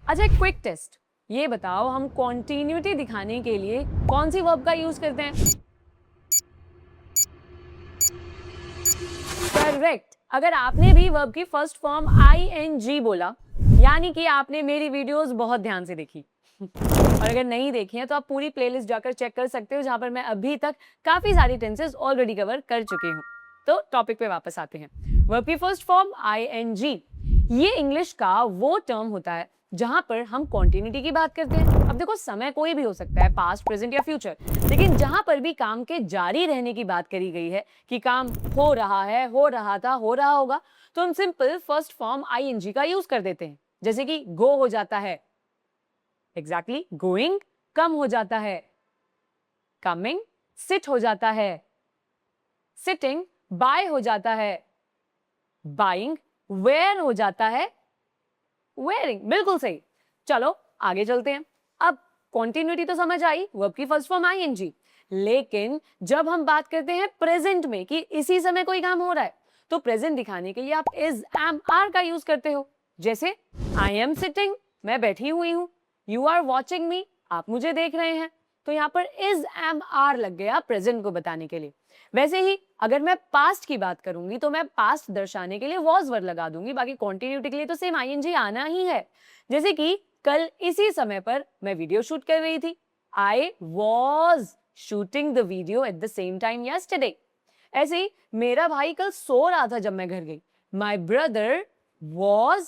अच्छा, एक quick test, ये बताओ हम कॉन्टिन्यूटी दिखाने के लिए कौन सी वर्ब का यूज करते हैं? करेक्ट। अगर आपने भी वर्ब की फर्स्ट फॉर्म ing बोला, यानी कि आपने मेरी वीडियोस बहुत ध्यान से देखी। और अगर नहीं देखी है तो आप पूरी प्लेलिस्ट जाकर चेक कर सकते हो, जहां पर मैं अभी तक काफी सारी टेंसेस ऑलरेडी कवर कर चुकी हूं। तो टॉपिक पे वापस आते हैं। वर्ब की फर्स्ट फॉर्म ing, ये इंग्लिश का वो टर्म होता है जहां पर हम कॉन्टिन्यूटी की बात करते हैं। अब देखो, समय कोई भी हो सकता है, पास्ट, प्रेजेंट या फ्यूचर, लेकिन जहां पर भी काम के जारी रहने की बात करी गई है कि काम हो रहा है, हो रहा था, हो रहा होगा, तो हम सिंपल फर्स्ट फॉर्म ing का यूज कर देते हैं। जैसे कि गो हो जाता है, एग्जैक्टली गोइंग, कम हो जाता है, कमिंग, सिट हो जाता है, सिटिंग, बाय हो जाता है, बाइंग, वेयर हो जाता है, वेयरिंग। बिल्कुल सही। चलो आगे चलते हैं। अब कॉन्टिन्यूटी तो समझ आई, वर्ब की फर्स्ट फॉर्म ing, लेकिन जब हम बात करते हैं प्रेजेंट में कि इसी समय कोई काम हो रहा है, तो प्रेजेंट दिखाने के लिए आप इज, एम, आर का यूज करते हो। जैसे आई एम सिटिंग, मैं बैठी हुई हूं, यू आर वॉचिंग मी, आप मुझे देख रहे हैं। तो यहां पर इज, एम, आर लग गया प्रेजेंट को बताने के लिए। वैसे ही अगर मैं पास्ट की बात करूंगी तो मैं पास्ट दर्शाने के लिए वॉज वर्ड लगा दूंगी, बाकी कॉन्टिन्यूटी के लिए तो सेम ing आना ही है। जैसे कि कल इसी समय पर मैं वीडियो शूट कर रही थी, I was shooting the video at the same time yesterday. ऐसे ही मेरा भाई कल सो रहा था जब मैं घर गई, my brother was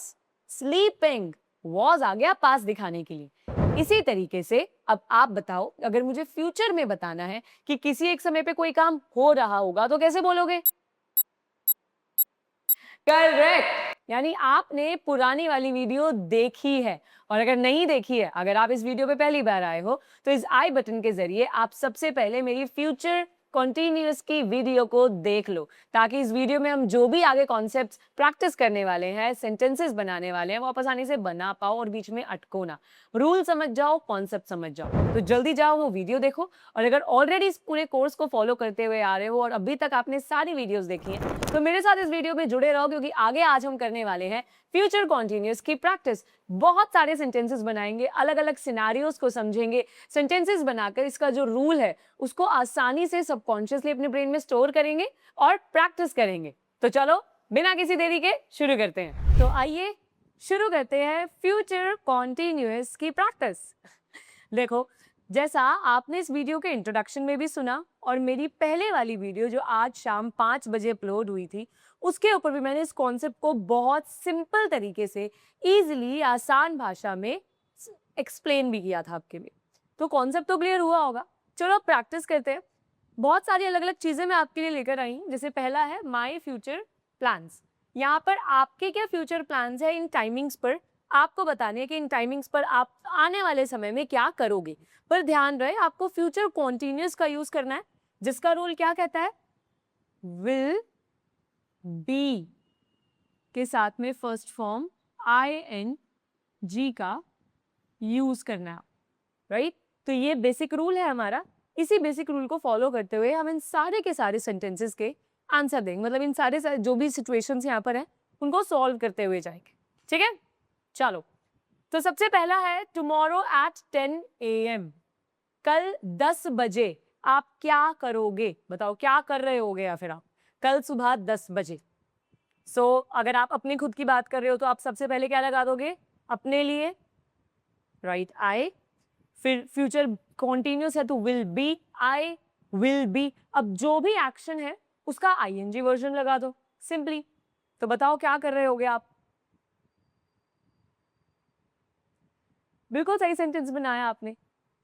sleeping, was आ गया पास दिखाने के लिए। इसी तरीके से अब आप बताओ, अगर मुझे फ्यूचर में बताना है कि किसी एक समय पे कोई काम हो रहा होगा, तो कैसे बोलोगे? करेक्ट। यानी आपने पुरानी वाली वीडियो देखी है, और अगर नहीं देखी है, अगर आप इस वीडियो पे पहली बार आए हो, तो इस आई बटन के जरिए आप सबसे पहले मेरी फ्यूचर कॉन्टिन्यूअस की वीडियो को देख लो, ताकि इस वीडियो में हम जो भी आगे कॉन्सेप्ट्स प्रैक्टिस करने वाले हैं, सेंटेंसेस बनाने वाले हैं, वो आप आसानी से बना पाओ और बीच में अटको ना। रूल समझ जाओ, कॉन्सेप्ट समझ जाओ। तो जल्दी जाओ, वो वीडियो देखो। और अगर ऑलरेडी इस पूरे कोर्स को फॉलो करते हुए आ रहे हो और अभी तक आपने सारी वीडियोस देखी हैं, तो मेरे साथ इस वीडियो में जुड़े रहो, क्योंकि आगे आज हम करने वाले हैं फ्यूचर कॉन्टिन्यूअस की प्रैक्टिस। बहुत सारे सेंटेंसेस बनाएंगे, अलग अलग सिनारियोस को समझेंगे, सेंटेंसेस बनाकर इसका जो रूल है उसको आसानी से सबकॉन्शियसली अपने ब्रेन में स्टोर करेंगे और प्रैक्टिस करेंगे। तो चलो बिना किसी देरी के शुरू करते हैं। तो आइए शुरू करते हैं फ्यूचर कॉन्टिन्यूअस की प्रैक्टिस। देखो, जैसा आपने इस वीडियो के इंट्रोडक्शन में भी सुना, और मेरी पहले वाली वीडियो जो आज शाम 5 बजे अपलोड हुई थी, उसके ऊपर भी मैंने इस कॉन्सेप्ट को बहुत सिंपल तरीके से, इजीली, आसान भाषा में एक्सप्लेन भी किया था आपके लिए। तो कॉन्सेप्ट तो क्लियर हुआ होगा। चलो अब प्रैक्टिस करते हैं। बहुत सारी अलग अलग चीजें मैं आपके लिए लेकर आई हूँ। जैसे पहला है माई फ्यूचर प्लान्स। यहाँ पर आपके क्या फ्यूचर प्लान्स है इन टाइमिंग्स पर, आपको बताने हैं कि इन टाइमिंग्स पर आप आने वाले समय में क्या करोगे। पर ध्यान रहे, आपको फ्यूचर कॉन्टिन्यूअस का यूज करना है, जिसका रूल क्या कहता है? विल बी के साथ में फर्स्ट फॉर्म ing का यूज करना है, राइट? तो ये बेसिक रूल है हमारा। इसी बेसिक रूल को फॉलो करते हुए हम इन सारे के सारे सेंटेंसेस के आंसर देंगे, मतलब इन सारे जो भी सिचुएशंस यहाँ पर हैं उनको सॉल्व करते हुए जाएंगे। ठीक है, चलो। तो सबसे पहला है टुमारो एट 10 AM, कल 10 बजे आप क्या करोगे? बताओ क्या कर रहे होगे, या फिर आप कल सुबह 10 बजे। अगर आप अपनी खुद की बात कर रहे हो तो आप सबसे पहले क्या लगा दोगे? अपने लिए, राइट, आई। फिर फ्यूचर कॉन्टिन्यूअस है तो will be, I will B. अब जो भी एक्शन है उसका ing वर्जन लगा दो सिंपली। तो बताओ क्या कर रहे होगे आप? बिल्कुल सही सेंटेंस बनाया आपने।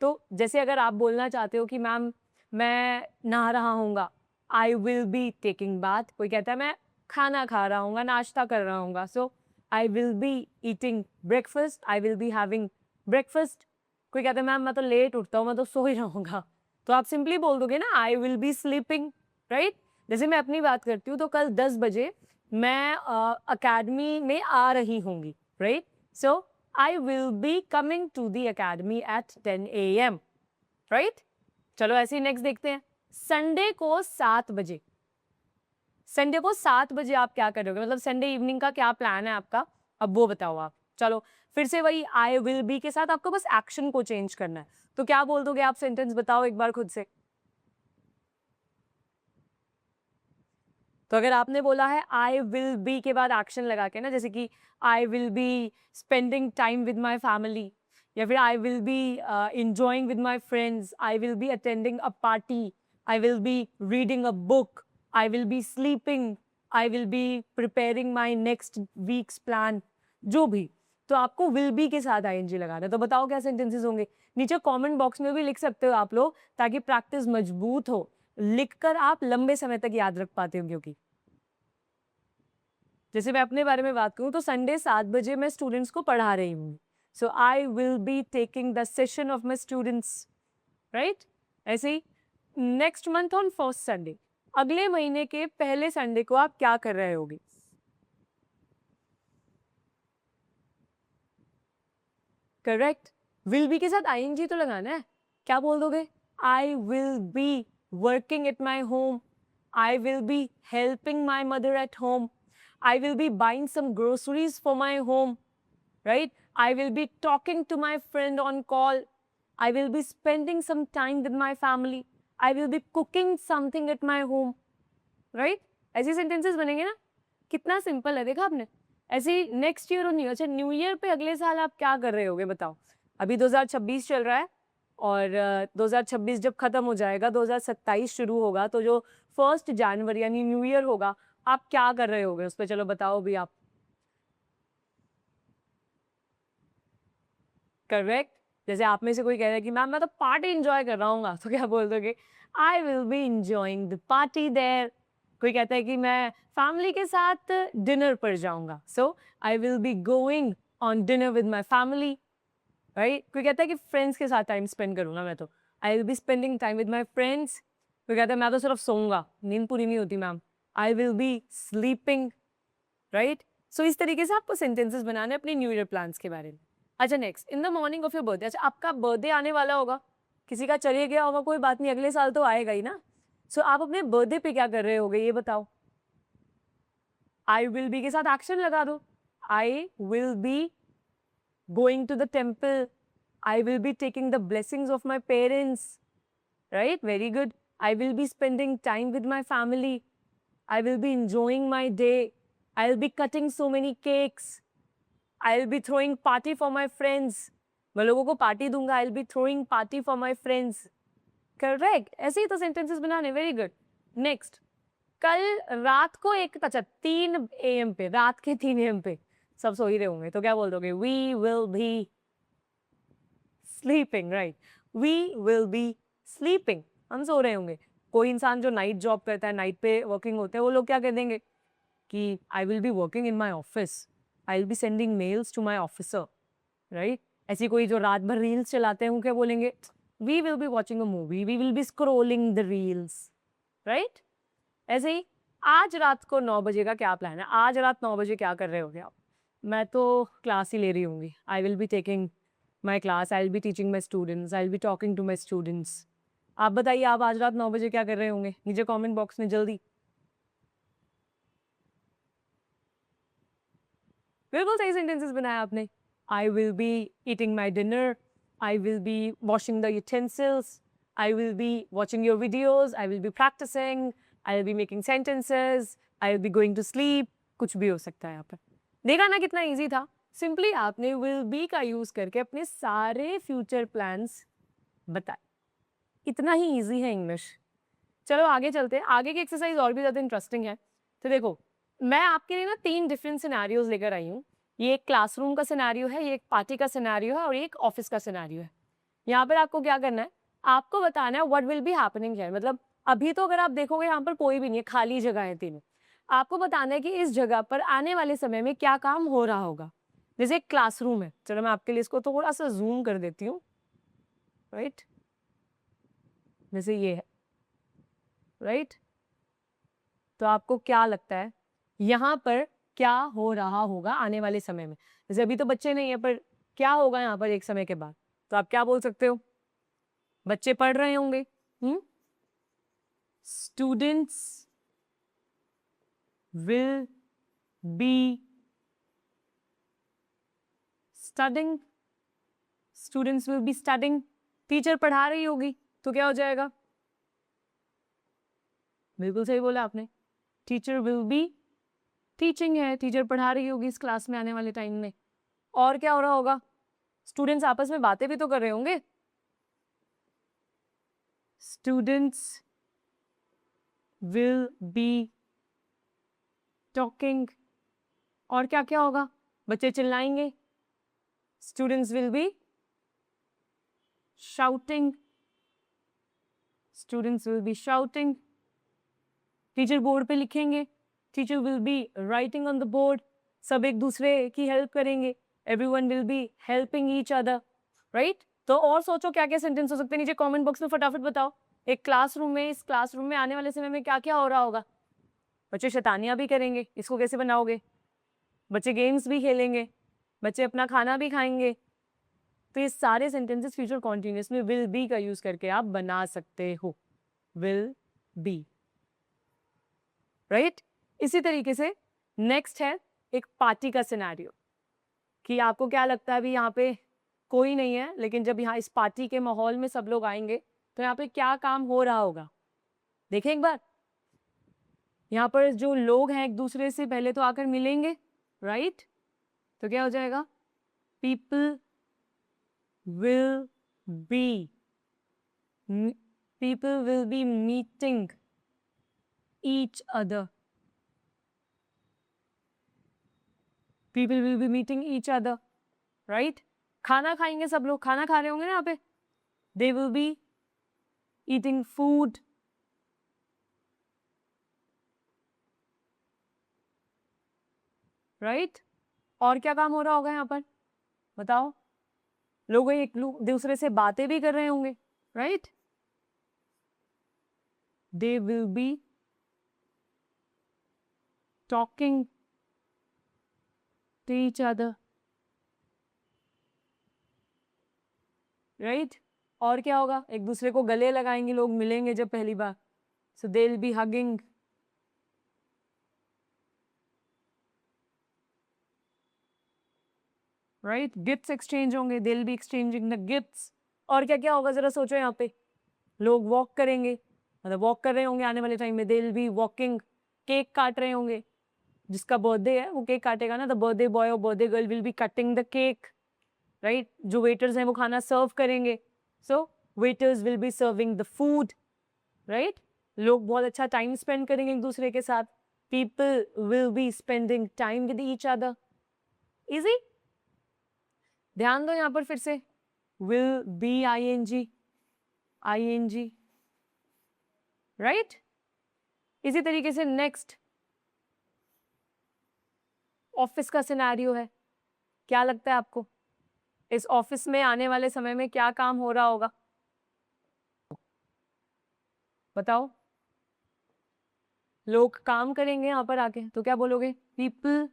तो जैसे अगर आप बोलना चाहते हो कि मैम मैं नहा रहा हूँगा, I will be taking bath. कोई कहता है मैं खाना खा रहा हूँगा, नाश्ता कर रहा हूँगा, so I will be eating breakfast, I will be having breakfast. कोई कहता है मैम मैं तो लेट उठता हूँ, मैं तो सो ही रहूँगा, तो आप सिंपली बोल दोगे ना आई विल बी स्लीपिंग, राइट? जैसे मैं अपनी बात करती हूँ तो कल 10 बजे मैं अकेडमी में आ रही होंगी, right? So I will be coming to the academy at 10 AM, right? चलो ऐसे ही नेक्स्ट देखते हैं। संडे को 7 बजे, संडे को 7 बजे आप क्या करोगे? मतलब संडे इवनिंग का क्या प्लान है आपका, अब वो बताओ आप। चलो फिर से वही आई विल बी के साथ आपको बस एक्शन को चेंज करना है। तो क्या बोल दोगे आप? सेंटेंस बताओ एक बार खुद से। तो अगर आपने बोला है आई विल बी के बाद एक्शन लगा के ना, जैसे कि I will be spending time with my family, या फिर आई will B enjoying with my friends, I will be attending a party, I will be reading a book, I will be sleeping, I will B preparing my next weeks plan, जो भी। तो आपको will be के साथ ING लगाना है। तो बताओ क्या सेंटेंसेस होंगे? नीचे कमेंट बॉक्स में भी लिख सकते हो आप लोग, ताकि प्रैक्टिस मजबूत हो। लिखकर आप लंबे समय तक याद रख पाते हो। क्योंकि जैसे मैं अपने बारे में बात करूं तो संडे 7 बजे मैं स्टूडेंट्स को पढ़ा रही हूँ। So I will be taking the session of my students, right? ऐसे ही next month on first Sunday, अगले महीने के पहले संडे को आप क्या कर रहे होगे? करेक्ट। विल बी के साथ आईएनजी तो लगाना है। क्या बोल दोगे? I will be working at my home, I will be helping my mother at home, I will be buying some groceries for my home, right? I will be talking to my friend on call. I will be spending some time with my family. I will be cooking something at my home, right? ऐसे sentences बनेंगे ना? कितना simple है, देखा आपने? ऐसे ही next year और न्यू ईयर, अच्छा न्यू ईयर पे अगले साल आप क्या कर रहे होगे बताओ? अभी 2026 चल रहा है, और 2026 जब खत्म हो जाएगा, 2027 शुरू होगा, तो जो 1 जनवरी यानी न्यू ईयर होगा, आप क्या कर रहे होगे उस पर? चलो बताओ भी आप। करेक्ट। जैसे आप में से कोई कह रहा है कि मैम मैं तो पार्टी एंजॉय कर रहा हूँ, तो क्या बोल दोगे? I will be enjoying the party there. कोई कहता है कि मैं फैमिली के साथ डिनर पर जाऊंगा, so I will be going on dinner with my family, right? कोई कहता है कि फ्रेंड्स के साथ टाइम स्पेंड करूंगा मैं, तो आई will be spending time with my friends. कोई कहता है मैं तो सिर्फ सोऊंगा, नींद पूरी नहीं होती ma'am, I will be sleeping, right? So इस तरीके से आपको सेंटेंसेस बनाने अपने न्यू ईयर प्लान्स के बारे में। अच्छा next, in the morning of your birthday. अच्छा आपका बर्थडे आने वाला होगा, किसी का चले गया होगा, कोई बात नहीं, अगले साल तो आएगा ही ना। सो आप अपने बर्थडे पे क्या कर रहे होगे ये बताओ? आई विल बी के साथ एक्शन लगा दो। I will be going to the temple, I will be taking the blessings of my parents, right? Very good. I will be spending time with my family, I will be enjoying my day. I'll be cutting so many cakes. I'll be throwing party for my friends. मैं लोगों को party दूंगा। I'll be throwing party for my friends. Correct. ऐसे ही तो sentences बनाने। Very good. Next. कल रात को 3 AM पे, रात के 3 AM पे सब सो ही रहे होंगे, तो क्या बोल दोगे? We will be sleeping, right? We will be sleeping. हम सो रहे होंगे। कोई इंसान जो नाइट जॉब करता है, नाइट पे वर्किंग होते हैं, वो लोग क्या कह देंगे कि I will be working in my office, I will be sending mails to my officer, right? ऐसी कोई जो रात भर रील्स चलाते हैं, वो क्या बोलेंगे? We will be watching a movie, we will be scrolling the reels, right? ऐसे ही आज रात को 9 बजे का क्या प्लान है? आज रात 9 बजे क्या कर रहे होगे आप? मैं तो क्लास ही ले रही होंगी। I will be taking my class, I will be teaching my students, I will be talking to my students. आप बताइए, आप आज रात 9 बजे क्या कर रहे होंगे? नीचे कमेंट बॉक्स में जल्दी। बिल्कुल सही सेंटेंसेस बनाया आपने। I will be eating my dinner, I will be washing the utensils, I will be watching your videos, I will be practising, I will be making sentences, I will be going to sleep. कुछ भी हो सकता है यहाँ पर। देखा ना कितना ईजी था? सिंपली आपने विल बी का यूज करके अपने सारे फ्यूचर प्लान्स बताए। इतना ही ईजी है इंग्लिश। चलो आगे चलते हैं। आगे की एक्सरसाइज और भी ज़्यादा इंटरेस्टिंग है। तो देखो, मैं आपके लिए ना 3 डिफरेंट सिनेरियोज लेकर आई हूँ। ये एक क्लासरूम का सिनेरियो है, ये एक पार्टी का सिनेरियो है, और ये एक ऑफिस का सिनेरियो है। यहाँ पर आपको क्या करना है? आपको बताना है what will be happening here. मतलब अभी तो अगर आप देखोगे यहाँ पर कोई भी नहीं है, खाली जगह है तीनों। आपको बताना है कि इस जगह पर आने वाले समय में क्या काम हो रहा होगा। जैसे एक क्लासरूम है, चलो मैं आपके लिए इसको थोड़ा सा जूम कर देती हूँ, राइट? जैसे ये है, राइट? तो आपको क्या लगता है यहाँ पर क्या हो रहा होगा आने वाले समय में? जैसे अभी तो बच्चे नहीं है, पर क्या होगा यहाँ पर एक समय के बाद? तो आप क्या बोल सकते हो? बच्चे पढ़ रहे होंगे। Students will be studying, students will be studying. Teacher पढ़ा रही होगी तो क्या हो जाएगा? बिल्कुल सही बोला आपने, टीचर विल बी टीचिंग है, टीचर पढ़ा रही होगी इस क्लास में आने वाले टाइम में। और क्या हो रहा होगा? स्टूडेंट्स आपस में बातें भी तो कर रहे होंगे। Students will be talking. और क्या क्या होगा? बच्चे चिल्लाएंगे। Students will be shouting, students will be shouting. Teacher board पे लिखेंगे, teacher will be writing on the board. सब एक दूसरे की हेल्प करेंगे, everyone will be helping each other, right? तो और सोचो क्या क्या सेंटेंस हो सकते हैं, नीचे कमेंट बॉक्स में फटाफट बताओ। एक क्लासरूम में, इस क्लासरूम में आने वाले समय में क्या क्या हो रहा होगा? बच्चे शैतानियां भी करेंगे, इसको कैसे बनाओगे? बच्चे गेम्स भी खेलेंगे, बच्चे अपना खाना भी खाएंगे। तो ये सारे सेंटेंसेस फ्यूचर कॉन्टिन्यूअस में विल बी का यूज करके आप बना सकते हो, विल बी, राइट? इसी तरीके से नेक्स्ट है एक पार्टी का सिनेरियो, कि आपको क्या लगता है अभी यहाँ पे कोई नहीं है, लेकिन जब यहाँ इस पार्टी के माहौल में सब लोग आएंगे तो यहाँ पे क्या काम हो रहा होगा? देखें एक बार, यहाँ पर जो लोग हैं एक दूसरे से पहले तो आकर मिलेंगे, राइट? तो क्या हो जाएगा? People will B meeting each other, people will B meeting each other, right? खाना खाएंगे सब लोग, खाना खा रहे होंगे ना यहाँ पे, दे will be eating food, right? और क्या काम हो रहा होगा यहाँ पर बताओ? लोग एक दूसरे से बातें भी कर रहे होंगे, right? They will be talking to each other, right? और क्या होगा? एक दूसरे को गले लगाएंगे लोग, मिलेंगे जब पहली बार, so they will be hugging, right? Gifts exchange होंगे, they will be exchanging the gifts. और क्या क्या होगा जरा सोचो, यहाँ पे लोग वॉक करेंगे, मतलब वॉक कर रहे होंगे आने वाले टाइम में, दे विल बी वॉकिंग। केक काट रहे होंगे, जिसका बर्थडे है वो केक काटेगा ना, द बर्थडे बॉय और birthday girl will be cutting the cake, right? जो वेटर्स हैं वो खाना सर्व करेंगे, so waiters will be serving the food, right? लोग बहुत अच्छा टाइम स्पेंड करेंगे एक दूसरे के साथ, people will be spending time with each other. Easy? ध्यान दो यहाँ पर फिर से, will be ING, ING, right? इसी तरीके से नेक्स्ट ऑफिस का सिनेरियो है। क्या लगता है आपको इस ऑफिस में आने वाले समय में क्या काम हो रहा होगा? बताओ। लोग काम करेंगे यहाँ पर आके, तो क्या बोलोगे? People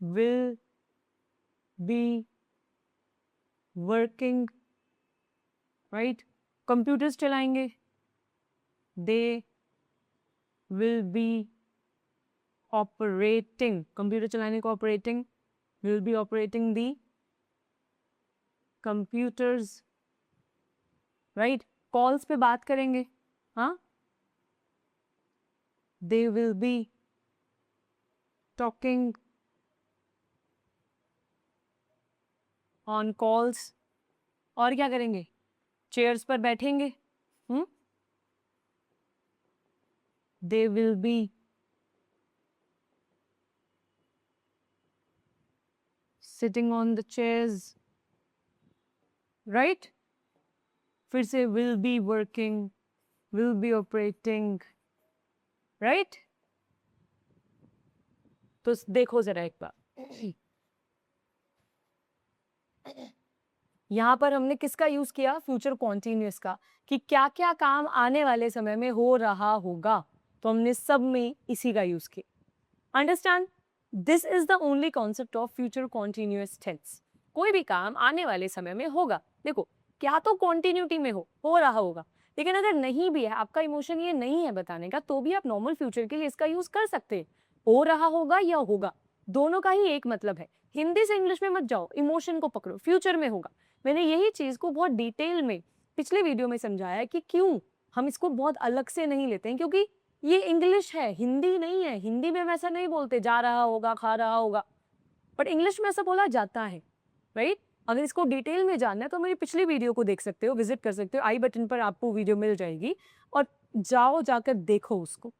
will be working, right? Computers चलाएंगे, they will be operating, computer चलाने को operating, will be operating the computers, right? Calls पे बात करेंगे, हाँ, they will be talking on calls. और क्या करेंगे? चेयर्स पर बैठेंगे, they will be sitting on the chairs, right? फिर से will be working, will be operating, right? तो देखो जरा एक बार, यहां पर हमने किसका यूज किया? फ्यूचर कॉन्टिन्यूअस का, कि क्या क्या काम आने वाले समय में हो रहा होगा, तो हमने सब में इसी का यूज किया। Understand? This is the only concept of future continuous tense. कोई भी काम आने वाले समय में होगा, देखो क्या तो कॉन्टिन्यूटी में हो रहा होगा, लेकिन अगर नहीं भी है, आपका इमोशन ये नहीं है बताने का, तो भी आप नॉर्मल फ्यूचर के लिए इसका यूज कर सकते हैं। हो रहा होगा या होगा, दोनों का ही एक मतलब है। हिंदी से इंग्लिश में मत जाओ, इमोशन को पकड़ो, फ्यूचर में होगा। मैंने यही चीज़ को बहुत डिटेल में पिछले वीडियो में समझाया है कि क्यों हम इसको बहुत अलग से नहीं लेते हैं, क्योंकि ये इंग्लिश है, हिंदी नहीं है। हिंदी में हम ऐसा नहीं बोलते, जा रहा होगा, खा रहा होगा, बट इंग्लिश में ऐसा बोला जाता है, राइट? अगर इसको डिटेल में जानना है तो मेरी पिछली वीडियो को देख सकते हो, विजिट कर सकते हो, आई बटन पर आपको वीडियो मिल जाएगी और जाओ जाकर देखो उसको,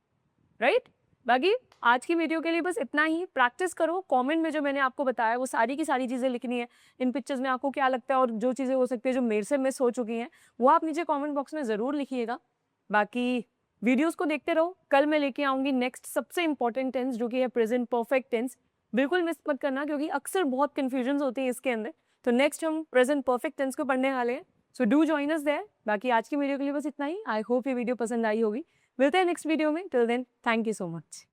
राइट? बाकी आज की वीडियो के लिए बस इतना ही। प्रैक्टिस करो, कमेंट में जो मैंने आपको बताया वो सारी की सारी चीज़ें लिखनी है। इन पिक्चर्स में आपको क्या लगता है और जो चीज़ें हो सकती है जो मेरे से मिस हो चुकी हैं, वो आप नीचे कमेंट बॉक्स में ज़रूर लिखिएगा। बाकी वीडियोस को देखते रहो। कल मैं लेके आऊँगी नेक्स्ट सबसे इंपॉर्टेंट टेंस, जो कि है प्रेजेंट परफेक्ट टेंस। बिल्कुल मिस मत करना, क्योंकि अक्सर बहुत कन्फ्यूजन्स होती है इसके अंदर। तो नेक्स्ट हम प्रेजेंट परफेक्ट टेंस को पढ़ने वाले हैं, so do join us there. बाकी आज की वीडियो के लिए बस इतना ही। आई होप ये वीडियो पसंद आई होगी। मिलते हैं नेक्स्ट वीडियो में। Till then, thank you so much.